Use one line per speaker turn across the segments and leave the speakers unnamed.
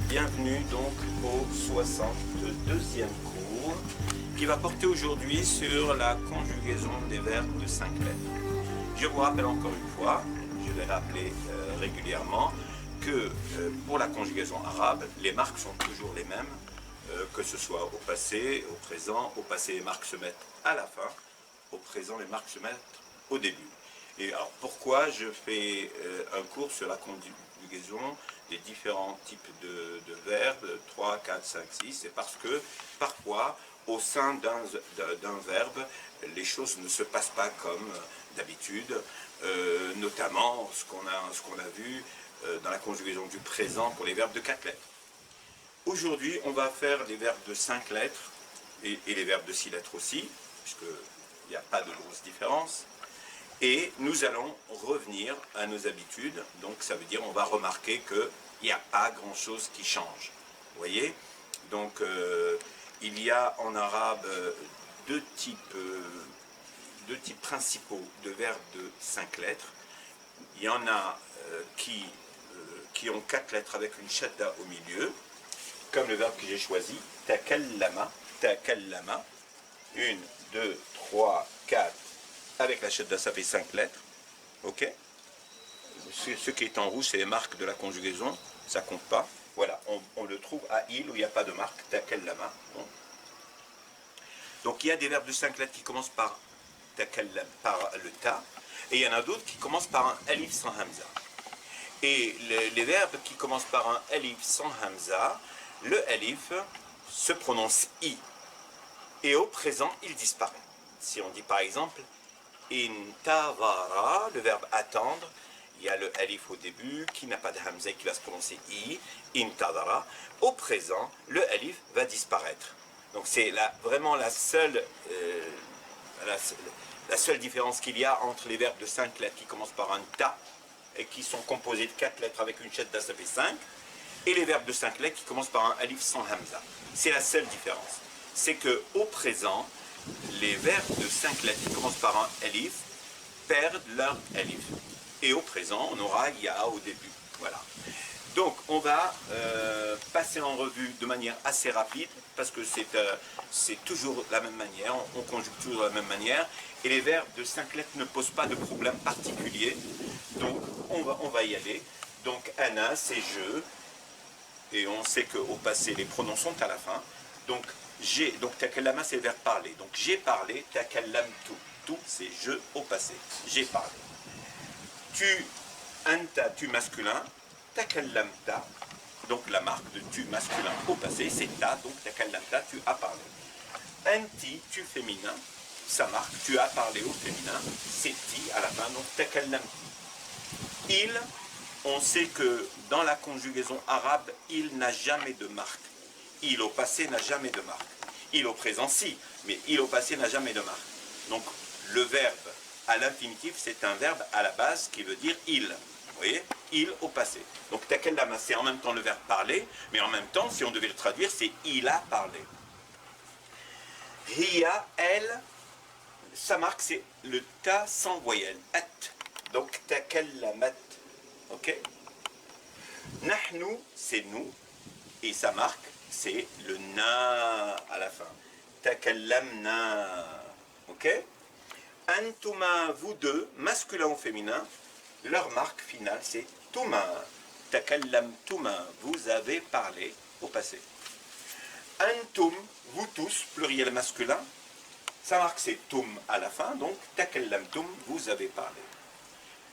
Bienvenue donc au 62e cours qui va porter aujourd'hui sur la conjugaison des verbes de 5 lettres. Je vous rappelle encore une fois, je vais rappeler régulièrement que pour la conjugaison arabe, les marques sont toujours les mêmes, que ce soit au passé, au présent. Au passé, les marques se mettent à la fin, au présent, les marques se mettent au début. Et alors pourquoi je fais un cours sur la conjugaison des différents types de verbes, 3, 4, 5, 6, c'est parce que parfois, au sein d'un verbe, les choses ne se passent pas comme d'habitude, notamment ce qu'on a vu dans la conjugaison du présent pour les verbes de 4 lettres. Aujourd'hui, on va faire les verbes de 5 lettres et les verbes de 6 lettres aussi, puisqu'il n'y a pas de grosse différence. Et nous allons revenir à nos habitudes, donc ça veut dire on va remarquer qu'il n'y a pas grand-chose qui change. Vous voyez? Donc il y a en arabe deux types principaux de verbes de 5 lettres. Il y en a qui ont 4 lettres avec une shadda au milieu, comme le verbe que j'ai choisi, takallama, takallama, 1, 2, 3, 4, avec la shadda ça fait 5 lettres, ok? Ce qui est en rouge, c'est les marques de la conjugaison, ça compte pas. Voilà, on le trouve à il où il n'y a pas de marque, takallama. Bon. Donc il y a des verbes de 5 lettres qui commencent par le ta, et il y en a d'autres qui commencent par un alif sans hamza. Et les verbes qui commencent par un alif sans hamza, le alif se prononce i, et au présent il disparaît. Si on dit par exemple intavara, le verbe attendre, il y a le alif au début qui n'a pas de hamza qui va se prononcer i, intavara. Au présent, le alif va disparaître. Donc c'est vraiment la seule différence qu'il y a entre les verbes de 5 lettres qui commencent par un ta et qui sont composés de 4 lettres avec une shadda, ça fait 5, et les verbes de 5 lettres qui commencent par un alif sans hamza. C'est la seule différence. C'est qu'au présent, les verbes de 5 lettres qui commencent par un alif perdent leur alif. Et au présent, on aura ya au début. Voilà. Donc, on va passer en revue de manière assez rapide, parce que c'est toujours la même manière, on conjugue toujours de la même manière, et les verbes de 5 lettres ne posent pas de problème particulier. Donc, on va y aller. Donc, ana, c'est je, et on sait qu'au passé, les pronoms sont à la fin. Donc, takallama, c'est le verbe parler. Donc, j'ai parlé, takallamtu. Tout, c'est je au passé. J'ai parlé. Anta, tu masculin, takallamta, donc la marque de tu masculin au passé, c'est ta, donc takallamta, tu as parlé. Anti, tu féminin, sa marque, tu as parlé au féminin, c'est ti à la fin, donc takallamti. Il, on sait que dans la conjugaison arabe, il n'a jamais de marque. Il au passé n'a jamais de marque. Il au présent, si, mais il au passé n'a jamais de marque. Donc, le verbe à l'infinitif, c'est un verbe à la base qui veut dire il. Vous voyez? Il au passé. Donc, takallama, c'est en même temps le verbe parler, mais en même temps, si on devait le traduire, c'est il a parlé. Hiya, elle, sa marque, c'est le ta sans voyelle. At. Donc, takallamat. Ok? Nahnu, c'est nous, et sa marque, c'est le na à la fin. Takallamna. Ok? Antuma, vous deux, masculin ou féminin, leur marque finale, c'est tuma. Takallamtuma, vous avez parlé au passé. Antum, vous tous, pluriel masculin, sa marque, c'est tum à la fin, donc takallamtum, vous avez parlé.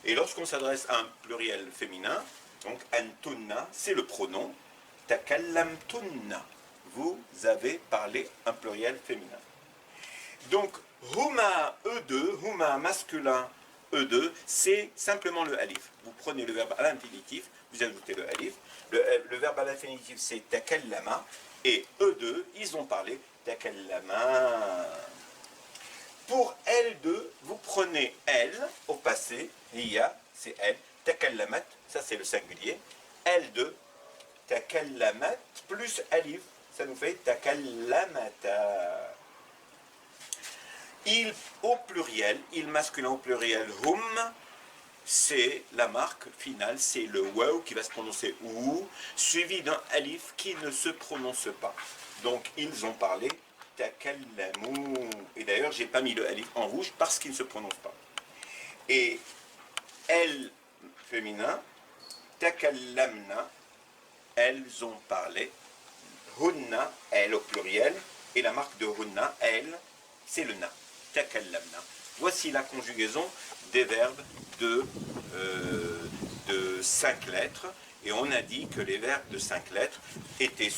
Et lorsqu'on s'adresse à un pluriel féminin, donc antunna, c'est le pronom, takallamtunna, vous avez parlé, un pluriel féminin. Donc, huma, eux deux, huma masculin, eux deux, c'est simplement le alif. Vous prenez le verbe à l'infinitif, vous ajoutez le alif. Le verbe à l'infinitif, c'est takallama, et eux deux, ils ont parlé, takallama. Pour elles deux, vous prenez elle au passé, hiya, c'est elle, takallamat, ça c'est le singulier, elles deux, takallamat, plus alif, ça nous fait takallamata. Il au pluriel, il masculin au pluriel, hum, c'est la marque finale, c'est le waw qui va se prononcer ou, suivi d'un alif qui ne se prononce pas. Donc ils ont parlé takallamu. Et d'ailleurs, j'ai pas mis le alif en rouge parce qu'il ne se prononce pas. Et elles, féminin, takallamna, elles ont parlé. Hunna, elles au pluriel. Et la marque de hunna, elles, c'est le na. Takallamna. Voici la conjugaison des verbes de 5 lettres. Et on a dit que les verbes de 5 lettres étaient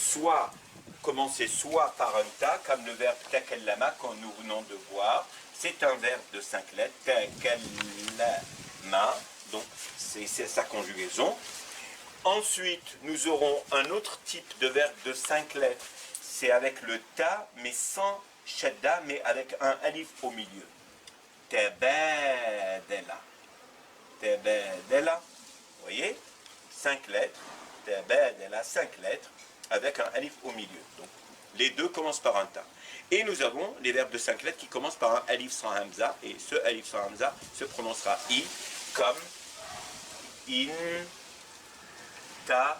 commençaient soit par un ta, comme le verbe takallama que nous venons de voir. C'est un verbe de 5 lettres. Takallama. Donc c'est sa conjugaison. Ensuite, nous aurons un autre type de verbe de 5 lettres. C'est avec le ta, mais sans shadda, mais avec un alif au milieu. Tabadala. Tabadala. Vous voyez 5 lettres. Tabadala, 5 lettres, avec un alif au milieu. Donc, les deux commencent par un ta. Et nous avons les verbes de 5 lettres qui commencent par un alif sans hamza. Et ce alif sans hamza se prononcera i, comme in, ta,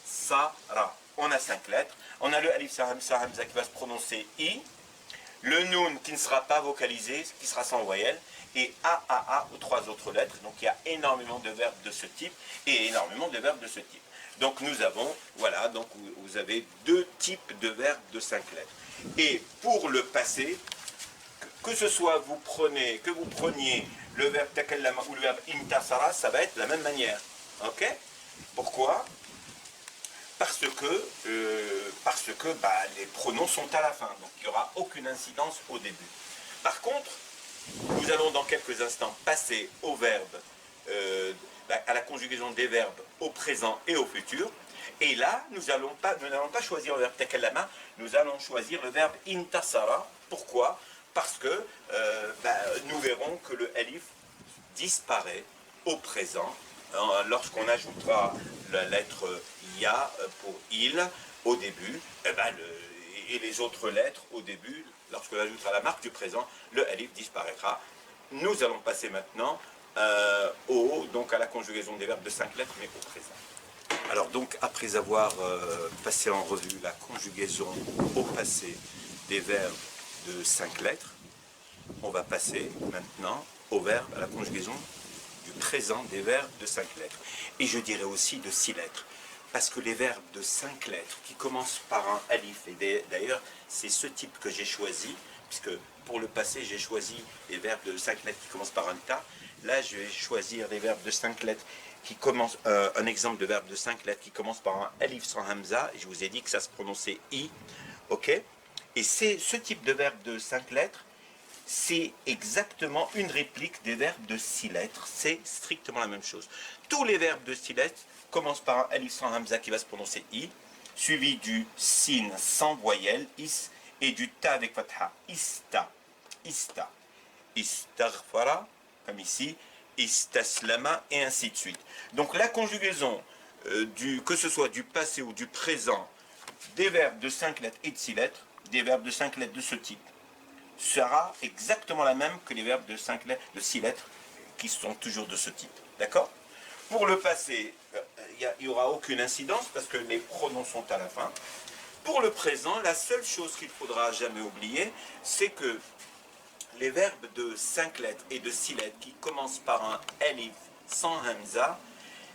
sa, ra. On a 5 lettres. On a le alif sans hamza qui va se prononcer i. Le noun qui ne sera pas vocalisé, qui sera sans voyelle, et a aux 3 autres lettres. Donc il y a énormément de verbes de ce type et énormément de verbes de ce type. Donc nous avons, voilà, donc vous avez 2 types de verbes de 5 lettres. Et pour le passé, que ce soit que vous preniez le verbe takallama ou le verbe intasara, ça va être de la même manière. Ok? Pourquoi? Parce que les pronoms sont à la fin, donc il n'y aura aucune incidence au début. Par contre, nous allons dans quelques instants passer au verbe, à la conjugaison des verbes au présent et au futur. Et là, nous n'allons pas choisir le verbe takallama, nous allons choisir le verbe intasara. Pourquoi? Parce que nous verrons que le alif disparaît au présent lorsqu'on ajoutera la lettre ya pour il au début, et les autres lettres au début, lorsqu'on ajoutera la marque du présent, le alif disparaîtra. Nous allons passer maintenant donc à la conjugaison des verbes de 5 lettres, mais au présent. Alors donc, après avoir passé en revue la conjugaison au passé des verbes de 5 lettres, on va passer maintenant à la conjugaison du présent des verbes de 5 lettres. Et je dirais aussi de 6 lettres. Parce que les verbes de 5 lettres qui commencent par un alif, et d'ailleurs c'est ce type que j'ai choisi, puisque pour le passé j'ai choisi les verbes de 5 lettres qui commencent par un ta. Là je vais choisir les verbes de 5 lettres qui commencent, un exemple de verbe de 5 lettres qui commence par un alif sans hamza, et je vous ai dit que ça se prononçait i, ok? Et c'est ce type de verbe de 5 lettres, c'est exactement une réplique des verbes de 6 lettres, c'est strictement la même chose. Tous les verbes de 6 lettres commencent par un alif sans hamza qui va se prononcer i, suivi du sin sans voyelle, is, et du ta avec fatha, ista, ista, istaghfara, comme ici, istaslama, et ainsi de suite. Donc la conjugaison, que ce soit du passé ou du présent, des verbes de 5 lettres et de 6 lettres, des verbes de 5 lettres de ce type, sera exactement la même que les verbes de 5 lettres, de 6 lettres, qui sont toujours de ce type. D'accord? Pour le passé, il n'y aura aucune incidence parce que les pronoms sont à la fin. Pour le présent, la seule chose qu'il ne faudra jamais oublier, c'est que les verbes de 5 lettres et de 6 lettres qui commencent par un alif sans hamza,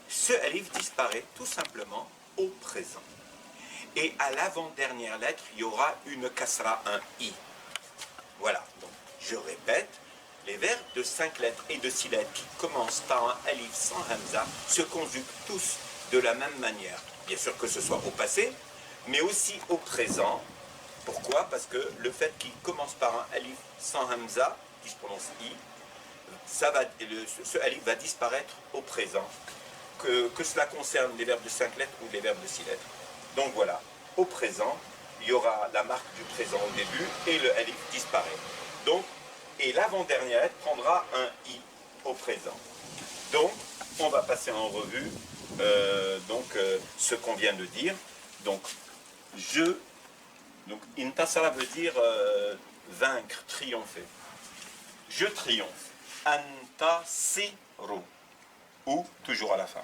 ce alif disparaît tout simplement au présent. Et à l'avant-dernière lettre, il y aura une kasra, un i. Voilà, donc je répète, les verbes de 5 lettres et de 6 lettres qui commencent par un alif sans hamza se conjuguent tous de la même manière. Bien sûr que ce soit au passé, mais aussi au présent. Pourquoi? Parce que le fait qu'il commence par un alif sans hamza, qui se prononce i, ce alif va disparaître au présent, que cela concerne les verbes de 5 lettres ou les verbes de 6 lettres. Donc voilà, au présent, il y aura la marque du présent au début et le alif disparaît. Donc, et l'avant-dernière lettre prendra un i au présent. Donc, on va passer en revue ce qu'on vient de dire. Donc, intasara veut dire vaincre, triompher. Je triomphe. Antasiru. Ou toujours à la fin.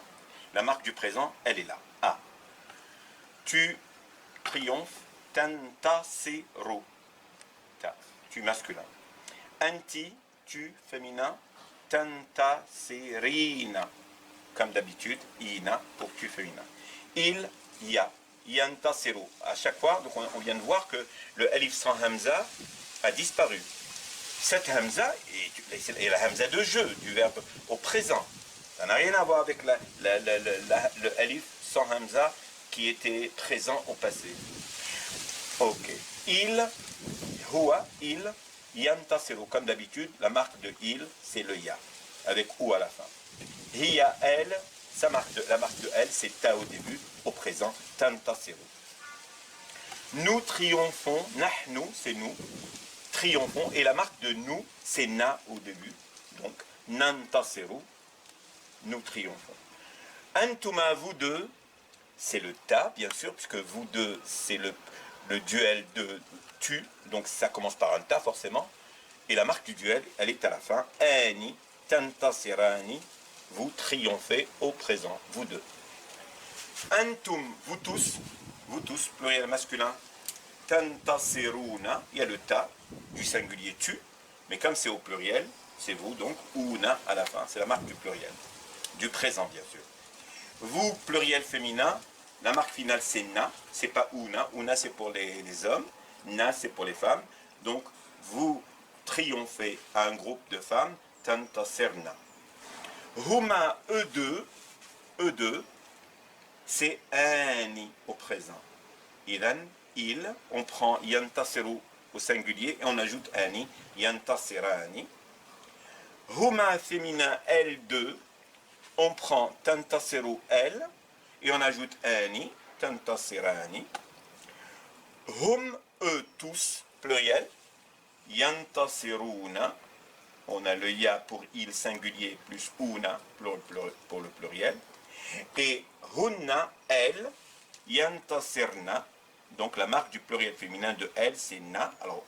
La marque du présent, elle est là. A. Tu triomphes. Tantasiru. Ta. Tu masculin. Anti, tu féminin. Tantasirina. Comme d'habitude, ina pour tu féminin. Il, ya. Yantasiru. À chaque fois, donc on vient de voir que le alif sans hamza a disparu. Cette hamza est la hamza de jeu, du verbe au présent. Ça n'a rien à voir avec le alif sans hamza qui était présent au passé. Ok. Il, huwa, il, yantasiru. Comme d'habitude, la marque de il, c'est le ya, avec ou à la fin. Hiya, elle, la marque de elle, c'est ta au début, au présent, tantasiru. Nous triomphons, nahnu, c'est nous, triomphons, et la marque de nous, c'est na au début, donc nantasiru, nous triomphons. Antuma, vous deux, c'est le ta, bien sûr, puisque vous deux, c'est le duel de tu, donc ça commence par un ta forcément, et la marque du duel, elle est à la fin, ani, tantasirani, vous triomphez au présent, vous deux. Antum, vous tous, pluriel masculin, tantasiruna, il y a le ta du singulier tu, mais comme c'est au pluriel, c'est vous, donc una à la fin, c'est la marque du pluriel, du présent bien sûr. Vous, pluriel féminin, la marque finale c'est na, c'est pas una c'est pour les hommes, na c'est pour les femmes, donc vous triomphez à un groupe de femmes, tantasirna. Huma, eux deux, c'est ani au présent. Ilan, il, on prend yantasiru au singulier et on ajoute ani, yantasirani. Huma féminin, elles deux, on prend tantasiru elle et on ajoute ani, tantasirani. Hum, eux tous, pluriel, yantasiruna. On a le ya pour il singulier plus una pour le pluriel. Et hunna, elle, yantasirna. Donc la marque du pluriel féminin de elle, c'est na. Alors,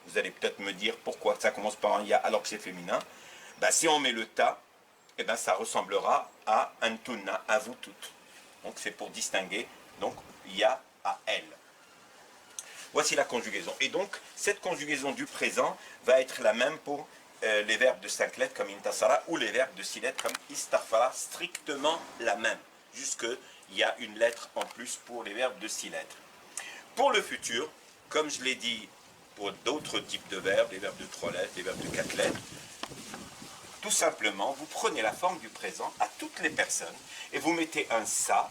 vous allez peut-être me dire pourquoi ça commence par un ya alors que c'est féminin. Ben, si on met le ta, eh ben, ça ressemblera à antunna, à vous toutes. Donc c'est pour distinguer donc ya à elle. Voici la conjugaison. Et donc, cette conjugaison du présent va être la même pour les verbes de 5 lettres comme intasara ou les verbes de 6 lettres comme istaghfara, strictement la même. Jusqu'il y a une lettre en plus pour les verbes de 6 lettres. Pour le futur, comme je l'ai dit pour d'autres types de verbes, les verbes de 3 lettres, les verbes de 4 lettres, tout simplement, vous prenez la forme du présent à toutes les personnes et vous mettez un sa,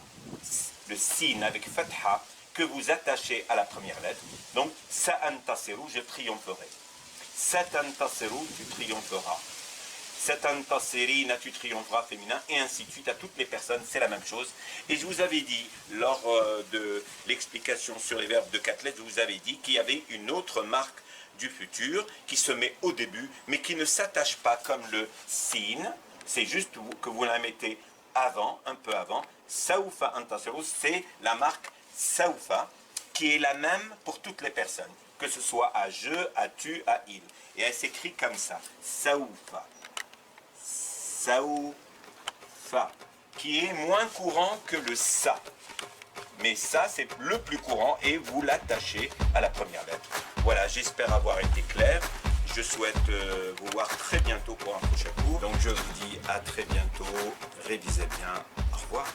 le sin avec fatha, que vous attachez à la première lettre. Donc, sa'antasiru, je triompherai. Satantasiru, tu triompheras. Satantasirina, tu triompheras féminin, et ainsi de suite à toutes les personnes, c'est la même chose. Et je vous avais dit, lors de l'explication sur les verbes de 4 lettres, je vous avais dit qu'il y avait une autre marque du futur qui se met au début, mais qui ne s'attache pas comme le sin. C'est juste que vous la mettez avant, un peu avant. Saufa antasiru, c'est la marque saufa, qui est la même pour toutes les personnes, que ce soit à je, à tu, à il. Et elle s'écrit comme ça, saufa. Saufa, qui est moins courant que le sa. Mais ça, c'est le plus courant et vous l'attachez à la première lettre. Voilà, j'espère avoir été clair. Je souhaite vous voir très bientôt pour un prochain cours. Donc je vous dis à très bientôt. Révisez bien. Au revoir.